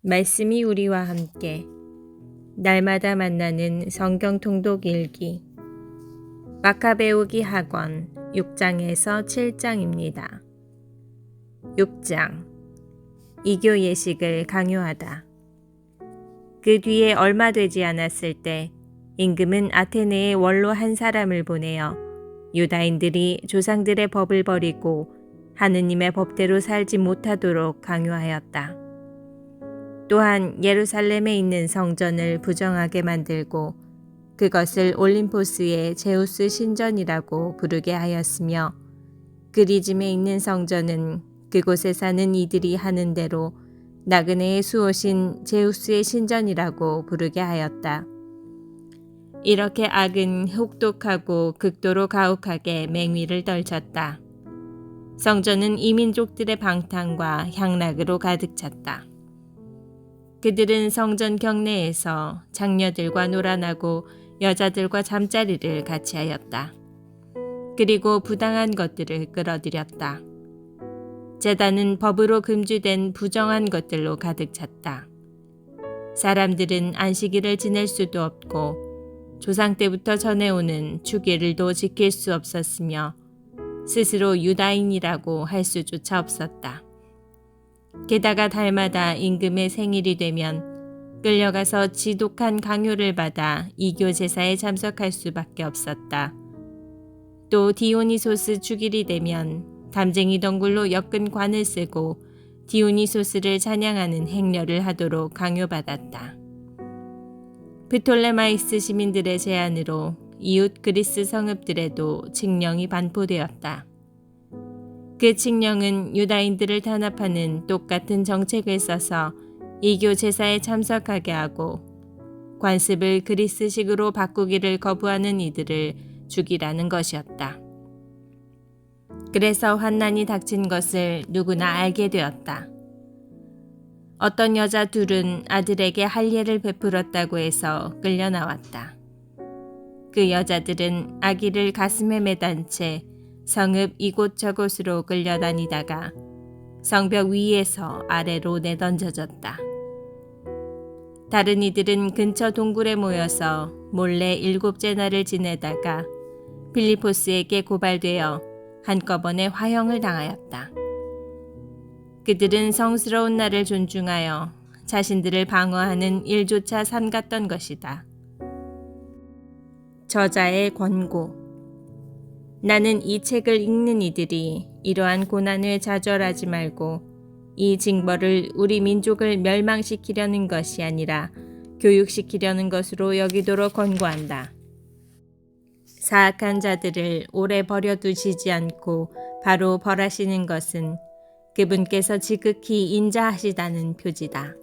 말씀이 우리와 함께 날마다 만나는 성경 통독 일기 마카베오기 학원 6장에서 7장입니다. 6장 이교 예식을 강요하다. 그 뒤에 얼마 되지 않았을 때 임금은 아테네에 원로 한 사람을 보내어 유다인들이 조상들의 법을 버리고 하느님의 법대로 살지 못하도록 강요하였다. 또한 예루살렘에 있는 성전을 부정하게 만들고 그것을 올림포스의 제우스 신전이라고 부르게 하였으며 그리즘에 있는 성전은 그곳에 사는 이들이 하는 대로 나그네의 수호신 제우스의 신전이라고 부르게 하였다. 이렇게 악은 혹독하고 극도로 가혹하게 맹위를 떨쳤다. 성전은 이민족들의 방탕과 향락으로 가득 찼다. 그들은 성전 경내에서 장녀들과 놀아나고 여자들과 잠자리를 같이 하였다. 그리고 부당한 것들을 끌어들였다. 제단은 법으로 금주된 부정한 것들로 가득 찼다. 사람들은 안식일을 지낼 수도 없고 조상 때부터 전해오는 주기를도 지킬 수 없었으며 스스로 유다인이라고 할 수조차 없었다. 게다가 달마다 임금의 생일이 되면 끌려가서 지독한 강요를 받아 이교 제사에 참석할 수밖에 없었다. 또 디오니소스 주길이 되면 담쟁이 덩굴로 엮은 관을 쓰고 디오니소스를 찬양하는 행렬을 하도록 강요받았다. 프톨레마이스 시민들의 제안으로 이웃 그리스 성읍들에도 칙령이 반포되었다. 그 칙령은 유다인들을 탄압하는 똑같은 정책을 써서 이교 제사에 참석하게 하고 관습을 그리스식으로 바꾸기를 거부하는 이들을 죽이라는 것이었다. 그래서 환난이 닥친 것을 누구나 알게 되었다. 어떤 여자 둘은 아들에게 할례를 베풀었다고 해서 끌려 나왔다. 그 여자들은 아기를 가슴에 매단 채 성읍 이곳저곳으로 끌려다니다가 성벽 위에서 아래로 내던져졌다. 다른 이들은 근처 동굴에 모여서 몰래 7째 날을 지내다가 빌리포스에게 고발되어 한꺼번에 화형을 당하였다. 그들은 성스러운 날을 존중하여 자신들을 방어하는 일조차 삼갔던 것이다. 저자의 권고. 나는 이 책을 읽는 이들이 이러한 고난을 좌절하지 말고 이 징벌을 우리 민족을 멸망시키려는 것이 아니라 교육시키려는 것으로 여기도록 권고한다. 사악한 자들을 오래 버려두시지 않고 바로 벌하시는 것은 그분께서 지극히 인자하시다는 표지다.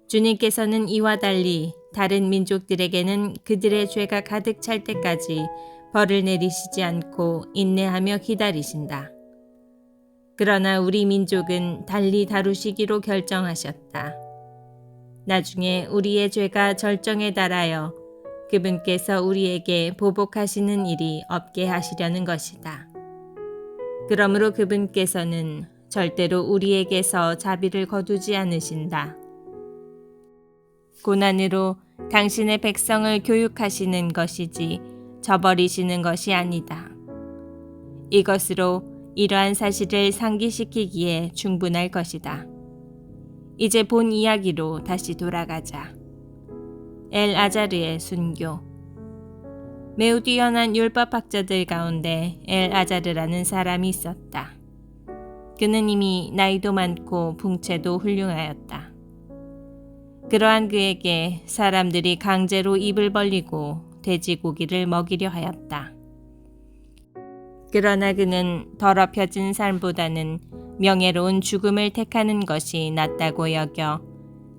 주님께서는 이와 달리 다른 민족들에게는 그들의 죄가 가득 찰 때까지 벌을 내리시지 않고 인내하며 기다리신다. 그러나 우리 민족은 달리 다루시기로 결정하셨다. 나중에 우리의 죄가 절정에 달하여 그분께서 우리에게 보복하시는 일이 없게 하시려는 것이다. 그러므로 그분께서는 절대로 우리에게서 자비를 거두지 않으신다. 고난으로 당신의 백성을 교육하시는 것이지 저버리시는 것이 아니다. 이것으로 이러한 사실을 상기시키기에 충분할 것이다. 이제 본 이야기로 다시 돌아가자. 엘아자르의 순교. 매우 뛰어난 율법학자들 가운데 엘아자르라는 사람이 있었다. 그는 이미 나이도 많고 풍채도 훌륭하였다. 그러한 그에게 사람들이 강제로 입을 벌리고 돼지고기를 먹이려 하였다. 그러나 그는 더럽혀진 삶보다는 명예로운 죽음을 택하는 것이 낫다고 여겨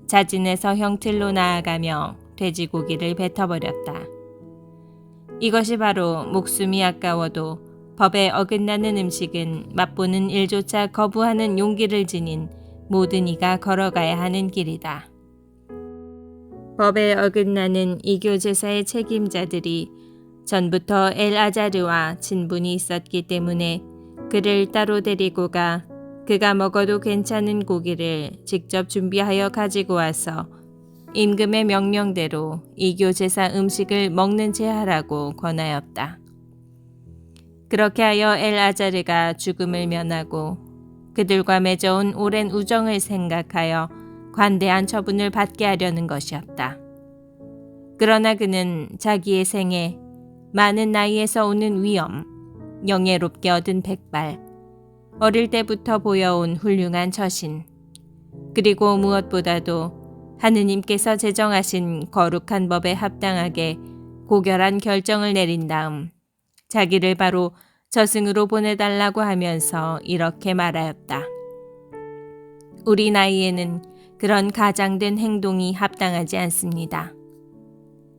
자진해서 형틀로 나아가며 돼지고기를 뱉어버렸다. 이것이 바로 목숨이 아까워도 법에 어긋나는 음식은 맛보는 일조차 거부하는 용기를 지닌 모든 이가 걸어가야 하는 길이다. 법에 어긋나는 이교 제사의 책임자들이 전부터 엘아자르와 친분이 있었기 때문에 그를 따로 데리고 가 그가 먹어도 괜찮은 고기를 직접 준비하여 가지고 와서 임금의 명령대로 이교 제사 음식을 먹는 채 하라고 권하였다. 그렇게 하여 엘아자르가 죽음을 면하고 그들과 맺어온 오랜 우정을 생각하여 관대한 처분을 받게 하려는 것이었다. 그러나 그는 자기의 생에 많은 나이에서 오는 위엄, 영예롭게 얻은 백발, 어릴 때부터 보여온 훌륭한 처신, 그리고 무엇보다도 하느님께서 제정하신 거룩한 법에 합당하게 고결한 결정을 내린 다음 자기를 바로 저승으로 보내달라고 하면서 이렇게 말하였다. 우리 나이에는 그런 가장된 행동이 합당하지 않습니다.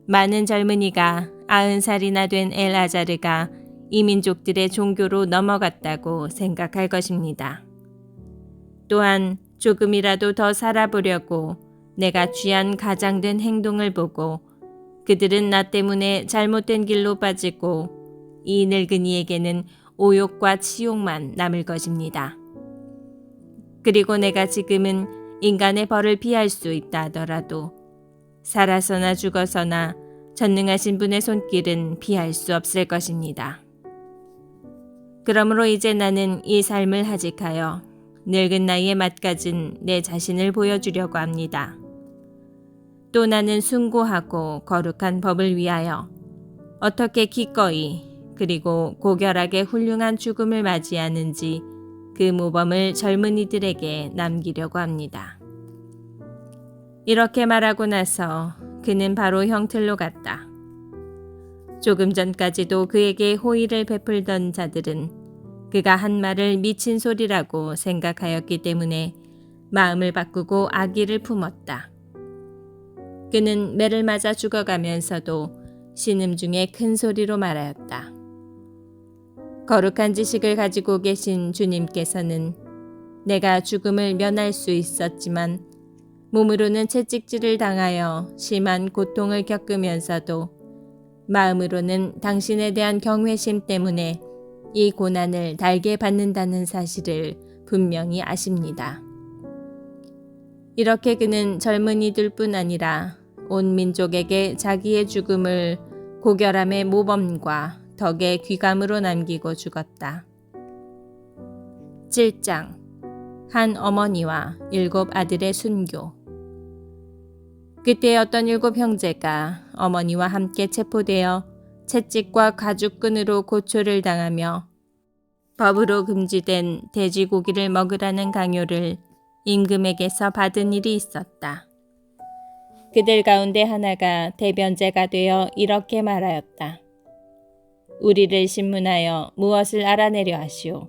많은 젊은이가 90살이나 된 엘아자르가 이민족들의 종교로 넘어갔다고 생각할 것입니다. 또한 조금이라도 더 살아보려고 내가 취한 가장된 행동을 보고 그들은 나 때문에 잘못된 길로 빠지고 이 늙은이에게는 오욕과 치욕만 남을 것입니다. 그리고 내가 지금은 인간의 벌을 피할 수 있다 하더라도 살아서나 죽어서나 전능하신 분의 손길은 피할 수 없을 것입니다. 그러므로 이제 나는 이 삶을 하직하여 늙은 나이에 맞가진 내 자신을 보여주려고 합니다. 또 나는 숭고하고 거룩한 법을 위하여 어떻게 기꺼이 그리고 고결하게 훌륭한 죽음을 맞이하는지 그 모범을 젊은이들에게 남기려고 합니다. 이렇게 말하고 나서 그는 바로 형틀로 갔다. 조금 전까지도 그에게 호의를 베풀던 자들은 그가 한 말을 미친 소리라고 생각하였기 때문에 마음을 바꾸고 악의를 품었다. 그는 매를 맞아 죽어가면서도 신음 중에 큰 소리로 말하였다. 거룩한 지식을 가지고 계신 주님께서는 내가 죽음을 면할 수 있었지만 몸으로는 채찍질을 당하여 심한 고통을 겪으면서도 마음으로는 당신에 대한 경외심 때문에 이 고난을 달게 받는다는 사실을 분명히 아십니다. 이렇게 그는 젊은이들뿐 아니라 온 민족에게 자기의 죽음을 고결함의 모범과 덕의 귀감으로 남기고 죽었다. 7장 한 어머니와 7 아들의 순교. 그때 어떤 7 형제가 어머니와 함께 체포되어 채찍과 가죽끈으로 고초를 당하며 법으로 금지된 돼지고기를 먹으라는 강요를 임금에게서 받은 일이 있었다. 그들 가운데 하나가 대변자가 되어 이렇게 말하였다. 우리를 신문하여 무엇을 알아내려 하시오.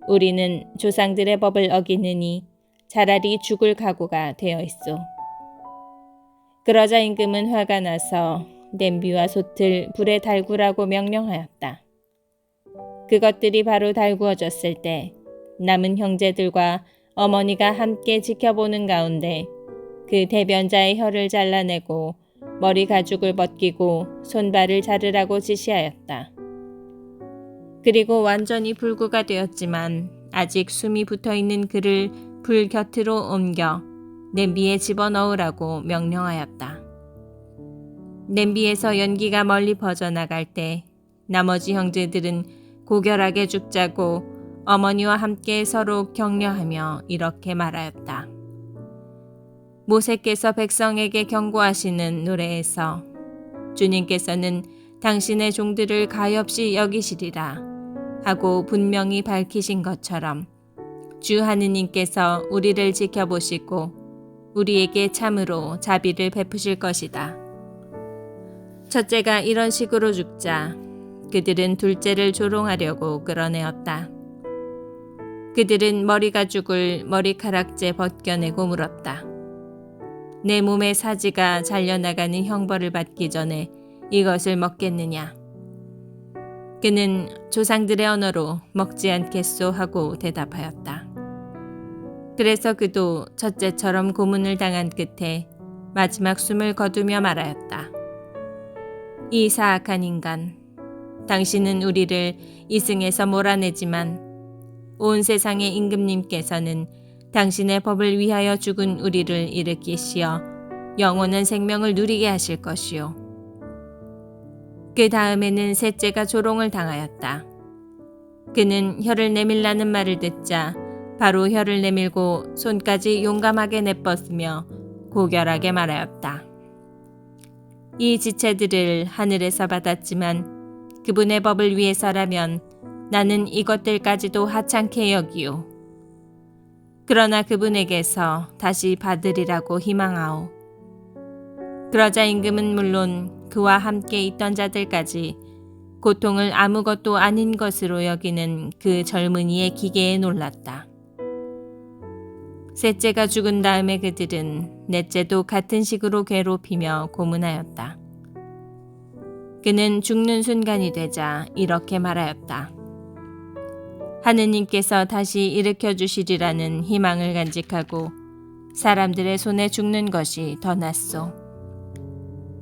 우리는 조상들의 법을 어기느니 차라리 죽을 각오가 되어 있소. 그러자 임금은 화가 나서 냄비와 솥을 불에 달구라고 명령하였다. 그것들이 바로 달구어졌을 때 남은 형제들과 어머니가 함께 지켜보는 가운데 그 대변자의 혀를 잘라내고 머리 가죽을 벗기고 손발을 자르라고 지시하였다. 그리고 완전히 불구가 되었지만 아직 숨이 붙어있는 그를 불 곁으로 옮겨 냄비에 집어넣으라고 명령하였다. 냄비에서 연기가 멀리 퍼져나갈 때 나머지 형제들은 고결하게 죽자고 어머니와 함께 서로 격려하며 이렇게 말하였다. 모세께서 백성에게 경고하시는 노래에서 주님께서는 당신의 종들을 가엾이 여기시리라 하고 분명히 밝히신 것처럼 주 하느님께서 우리를 지켜보시고 우리에게 참으로 자비를 베푸실 것이다. 첫째가 이런 식으로 죽자 그들은 둘째를 조롱하려고 끌어내었다. 그들은 머리 가죽을 머리카락째 벗겨내고 물었다. 내 몸의 사지가 잘려나가는 형벌을 받기 전에 이것을 먹겠느냐? 그는 조상들의 언어로 먹지 않겠소 하고 대답하였다. 그래서 그도 첫째처럼 고문을 당한 끝에 마지막 숨을 거두며 말하였다. 이 사악한 인간, 당신은 우리를 이승에서 몰아내지만 온 세상의 임금님께서는 당신의 법을 위하여 죽은 우리를 일으키시어 영원한 생명을 누리게 하실 것이요. 그 다음에는 셋째가 조롱을 당하였다. 그는 혀를 내밀라는 말을 듣자 바로 혀를 내밀고 손까지 용감하게 내뻗으며 고결하게 말하였다. 이 지체들을 하늘에서 받았지만 그분의 법을 위해서라면 나는 이것들까지도 하찮게 여기요. 그러나 그분에게서 다시 받으리라고 희망하오. 그러자 임금은 물론 그와 함께 있던 자들까지 고통을 아무것도 아닌 것으로 여기는 그 젊은이의 기계에 놀랐다. 셋째가 죽은 다음에 그들은 넷째도 같은 식으로 괴롭히며 고문하였다. 그는 죽는 순간이 되자 이렇게 말하였다. 하느님께서 다시 일으켜 주시리라는 희망을 간직하고 사람들의 손에 죽는 것이 더 낫소.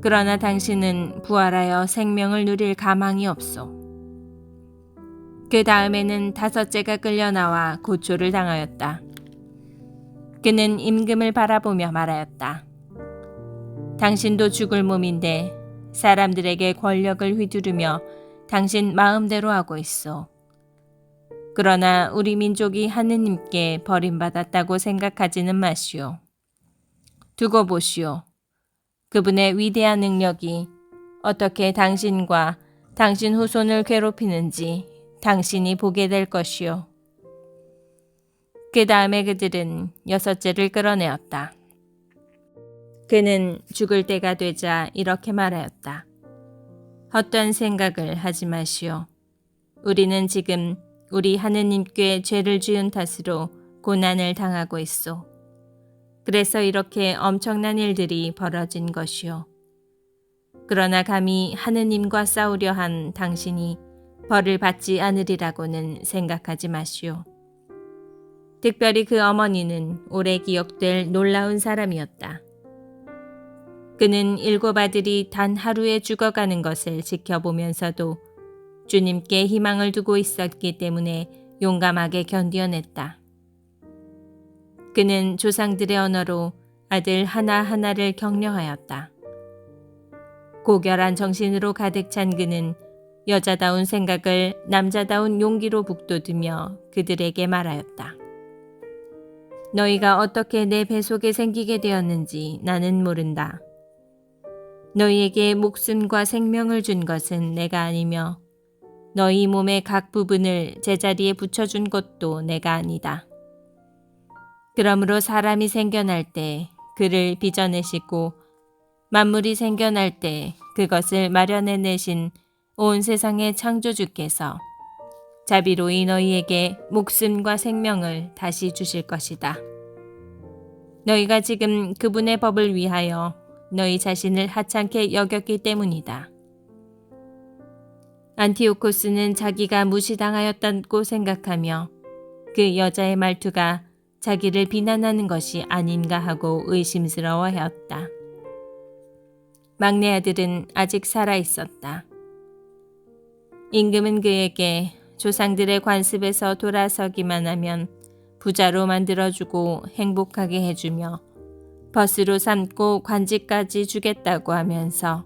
그러나 당신은 부활하여 생명을 누릴 가망이 없소. 그 다음에는 다섯째가 끌려 나와 고초를 당하였다. 그는 임금을 바라보며 말하였다. 당신도 죽을 몸인데 사람들에게 권력을 휘두르며 당신 마음대로 하고 있소. 그러나 우리 민족이 하느님께 버림받았다고 생각하지는 마시오. 두고 보시오. 그분의 위대한 능력이 어떻게 당신과 당신 후손을 괴롭히는지 당신이 보게 될 것이오. 그 다음에 그들은 여섯째를 끌어내었다. 그는 죽을 때가 되자 이렇게 말하였다. 헛된 생각을 하지 마시오. 우리는 지금 우리 하느님께 죄를 지은 탓으로 고난을 당하고 있소. 그래서 이렇게 엄청난 일들이 벌어진 것이오. 그러나 감히 하느님과 싸우려 한 당신이 벌을 받지 않으리라고는 생각하지 마시오. 특별히 그 어머니는 오래 기억될 놀라운 사람이었다. 그는 7 아들이 단 하루에 죽어가는 것을 지켜보면서도 주님께 희망을 두고 있었기 때문에 용감하게 견뎌냈다. 그는 조상들의 언어로 아들 하나하나를 격려하였다. 고결한 정신으로 가득 찬 그는 여자다운 생각을 남자다운 용기로 북돋으며 그들에게 말하였다. 너희가 어떻게 내 뱃속에 생기게 되었는지 나는 모른다. 너희에게 목숨과 생명을 준 것은 내가 아니며 너희 몸의 각 부분을 제자리에 붙여준 것도 내가 아니다. 그러므로 사람이 생겨날 때 그를 빚어내시고 만물이 생겨날 때 그것을 마련해내신 온 세상의 창조주께서 자비로이 너희에게 목숨과 생명을 다시 주실 것이다. 너희가 지금 그분의 법을 위하여 너희 자신을 하찮게 여겼기 때문이다. 안티오코스는 자기가 무시당하였다고 생각하며 그 여자의 말투가 자기를 비난하는 것이 아닌가 하고 의심스러워하였다. 막내 아들은 아직 살아 있었다. 임금은 그에게 조상들의 관습에서 돌아서기만 하면 부자로 만들어주고 행복하게 해주며 벗으로 삼고 관직까지 주겠다고 하면서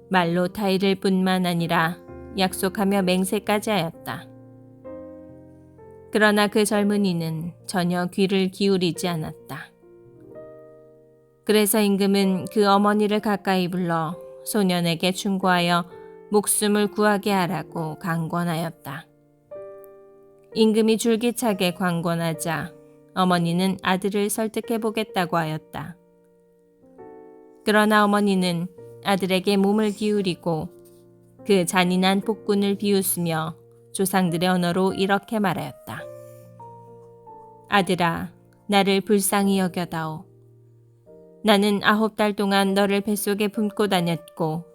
말로 타이를 뿐만 아니라 약속하며 맹세까지 하였다. 그러나 그 젊은이는 전혀 귀를 기울이지 않았다. 그래서 임금은 그 어머니를 가까이 불러 소년에게 충고하여 목숨을 구하게 하라고 강권하였다. 임금이 줄기차게 강권하자 어머니는 아들을 설득해 보겠다고 하였다. 그러나 어머니는 아들에게 몸을 기울이고 그 잔인한 폭군을 비웃으며 조상들의 언어로 이렇게 말하였다. 아들아, 나를 불쌍히 여겨다오. 나는 9달 동안 너를 뱃속에 품고 다녔고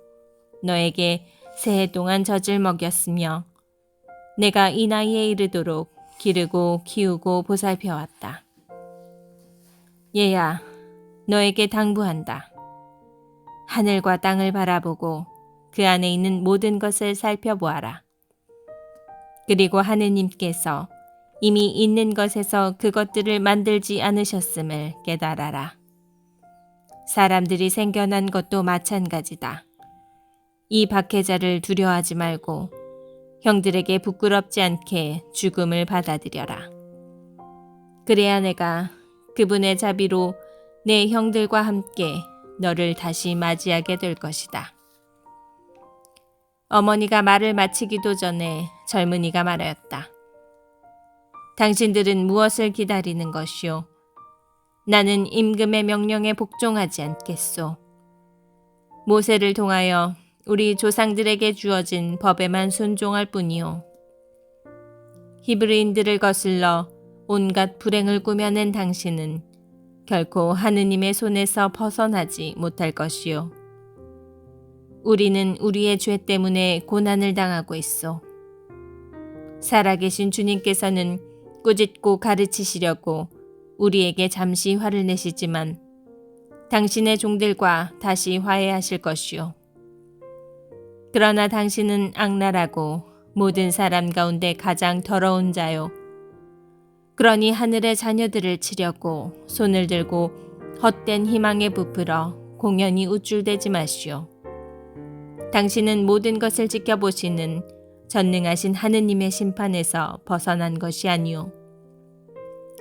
너에게 새해 동안 젖을 먹였으며 내가 이 나이에 이르도록 기르고 키우고 보살펴왔다. 얘야, 너에게 당부한다. 하늘과 땅을 바라보고 그 안에 있는 모든 것을 살펴보아라. 그리고 하느님께서 이미 있는 것에서 그것들을 만들지 않으셨음을 깨달아라. 사람들이 생겨난 것도 마찬가지다. 이 박해자를 두려워하지 말고 형들에게 부끄럽지 않게 죽음을 받아들여라. 그래야 내가 그분의 자비로 내 형들과 함께 너를 다시 맞이하게 될 것이다. 어머니가 말을 마치기도 전에 젊은이가 말하였다. 당신들은 무엇을 기다리는 것이오? 나는 임금의 명령에 복종하지 않겠소. 모세를 통하여 우리 조상들에게 주어진 법에만 순종할 뿐이오. 히브리인들을 거슬러 온갖 불행을 꾸며낸 당신은 결코 하느님의 손에서 벗어나지 못할 것이오. 우리는 우리의 죄 때문에 고난을 당하고 있어. 살아계신 주님께서는 꾸짖고 가르치시려고 우리에게 잠시 화를 내시지만 당신의 종들과 다시 화해하실 것이오. 그러나 당신은 악랄하고 모든 사람 가운데 가장 더러운 자요. 그러니 하늘의 자녀들을 치려고 손을 들고 헛된 희망에 부풀어 공연히 우쭐대지 마시오. 당신은 모든 것을 지켜보시는 전능하신 하느님의 심판에서 벗어난 것이 아니오.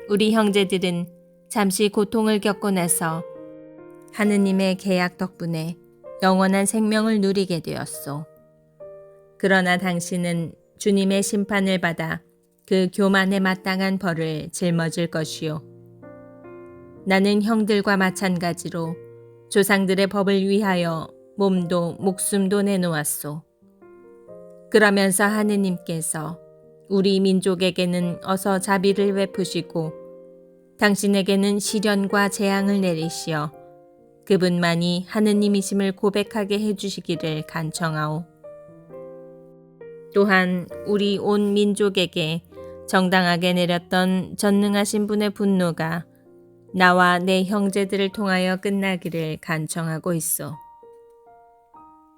우리 형제들은 잠시 고통을 겪고 나서 하느님의 계약 덕분에 영원한 생명을 누리게 되었소. 그러나 당신은 주님의 심판을 받아 그 교만에 마땅한 벌을 짊어질 것이요. 나는 형들과 마찬가지로 조상들의 법을 위하여 몸도 목숨도 내놓았소. 그러면서 하느님께서 우리 민족에게는 어서 자비를 베푸시고 당신에게는 시련과 재앙을 내리시어 그분만이 하느님이심을 고백하게 해주시기를 간청하오. 또한 우리 온 민족에게 정당하게 내렸던 전능하신 분의 분노가 나와 내 형제들을 통하여 끝나기를 간청하고 있어.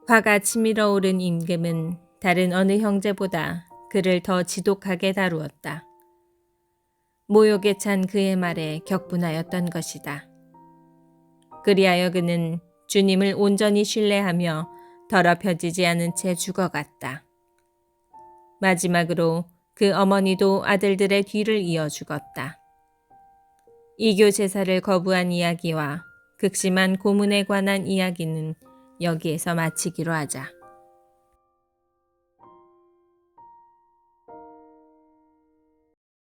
화가 치밀어 오른 임금은 다른 어느 형제보다 그를 더 지독하게 다루었다. 모욕에 찬 그의 말에 격분하였던 것이다. 그리하여 그는 주님을 온전히 신뢰하며 더럽혀지지 않은 채 죽어갔다. 마지막으로 그 어머니도 아들들의 뒤를 이어 죽었다. 이교 제사를 거부한 이야기와 극심한 고문에 관한 이야기는 여기에서 마치기로 하자.